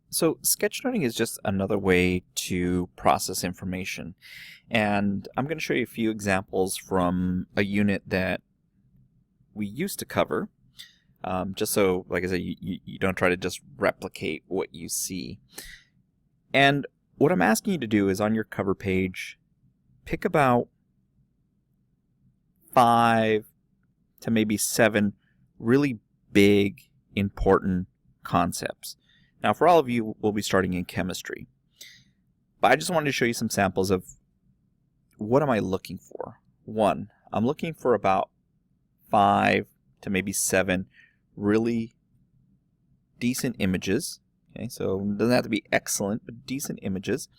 So sketchnoting is just another way to process information. And I'm going to show you a few examples from a unit that we used to cover, just so, like I said, you don't try to just replicate what you see. And what I'm asking you to do is on your cover page, pick about 5 to maybe 7 really big, important concepts. Now, for all of you, we'll be starting in chemistry. But I just wanted to show you some samples of what am I looking for. One, I'm looking for about 5 to maybe 7 really decent images. Okay, so it doesn't have to be excellent, but decent images.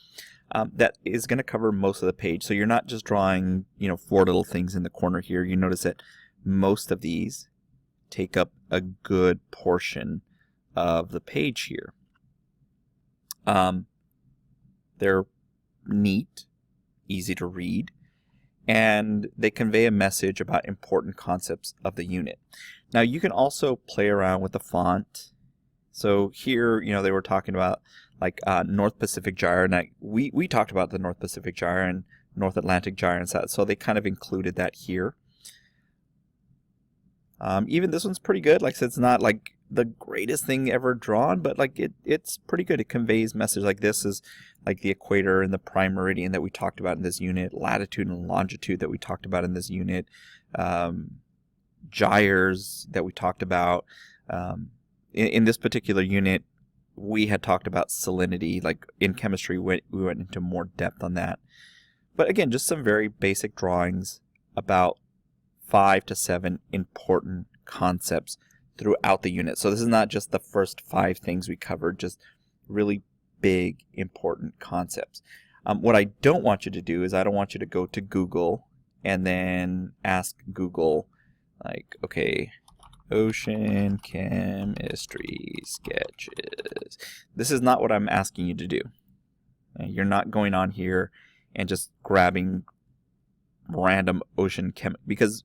That is going to cover most of the page. So you're not just drawing, 4 little things in the corner here. You notice that most of these take up a good portion of the page here. They're neat, easy to read, and they convey a message about important concepts of the unit. Now you can also play around with the font. So here, they were talking about like North Pacific Gyre, and we talked about the North Pacific Gyre and North Atlantic Gyre and so they kind of included that here. Even this one's pretty good. Like I said, it's not like the greatest thing ever drawn, but like it's pretty good. It conveys message. Like this is like the equator and the prime meridian that we talked about in this unit, latitude and longitude that we talked about in this unit, gyres that we talked about. In this particular unit, we had talked about salinity. Like in chemistry, we went into more depth on that. But again, just some very basic drawings about 5 to 7 important concepts throughout the unit. So this is not just the first 5 things we covered, just really big, important concepts. What I don't want you to do is I don't want you to go to Google and then ask Google, like, okay, ocean chemistry sketches. This is not what I'm asking you to do. You're not going on here and just grabbing random ocean because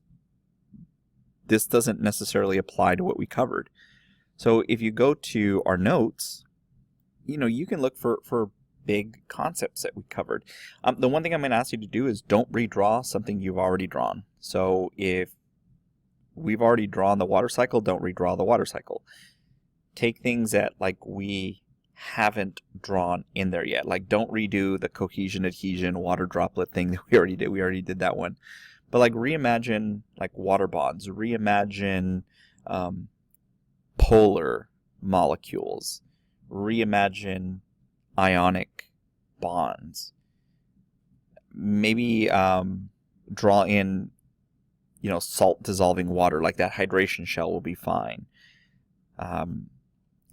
this doesn't necessarily apply to what we covered. So if you go to our notes, you can look for big concepts that we covered. The one thing I'm going to ask you to do is don't redraw something you've already drawn. So if we've already drawn the water cycle, don't redraw the water cycle. Take things that like we haven't drawn in there yet. Like don't redo the cohesion, adhesion, water droplet thing that we already did. We already did that one. But like reimagine like water bonds, reimagine polar molecules, reimagine ionic bonds. Maybe draw in, salt dissolving water, like that hydration shell will be fine.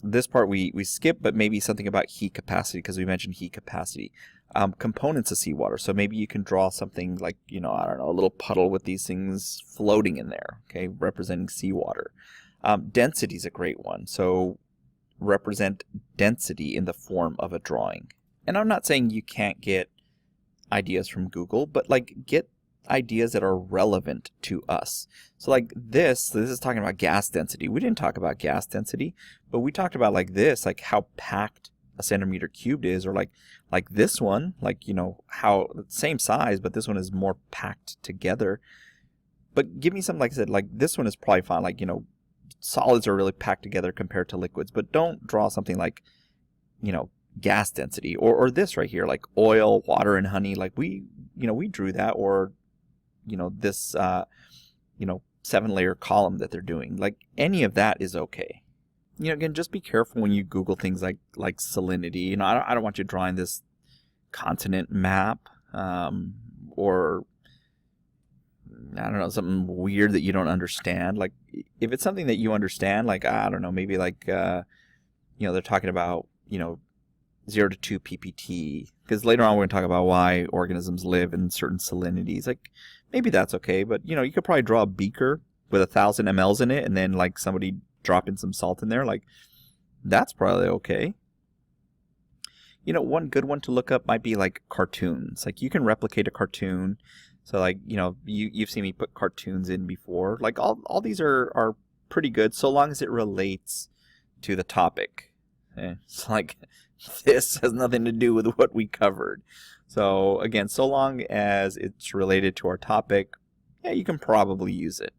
This part we skip, but maybe something about heat capacity because we mentioned heat capacity. Components of seawater. So maybe you can draw something like, I don't know, a little puddle with these things floating in there, okay, representing seawater. Density is a great one. So represent density in the form of a drawing. And I'm not saying you can't get ideas from Google, but like get ideas that are relevant to us. So like this is talking about gas density. We didn't talk about gas density, but we talked about like this, like how packed a centimeter cubed is, or like this one, like, how same size, but this one is more packed together. But give me something, like I said, like this one is probably fine. Like, solids are really packed together compared to liquids, but don't draw something like, gas density or this right here, like oil, water, and honey. Like we drew that, or, this, 7-layer column that they're doing. Like any of that is okay. Again, just be careful when you Google things like salinity. I don't want you drawing this continent map, or I don't know, something weird that you don't understand. Like if it's something that you understand, like I don't know, maybe like they're talking about 0 to 2 ppt, because later on we're going to talk about why organisms live in certain salinities. Like maybe that's okay, but you could probably draw a beaker with 1,000 mLs in it, and then like somebody dropping some salt in there. Like that's probably okay. One good one to look up might be like cartoons. Like you can replicate a cartoon. So like, you've seen me put cartoons in before. Like all these are pretty good so long as it relates to the topic. It's like, this has nothing to do with what we covered. So again, so long as it's related to our topic, yeah, you can probably use it.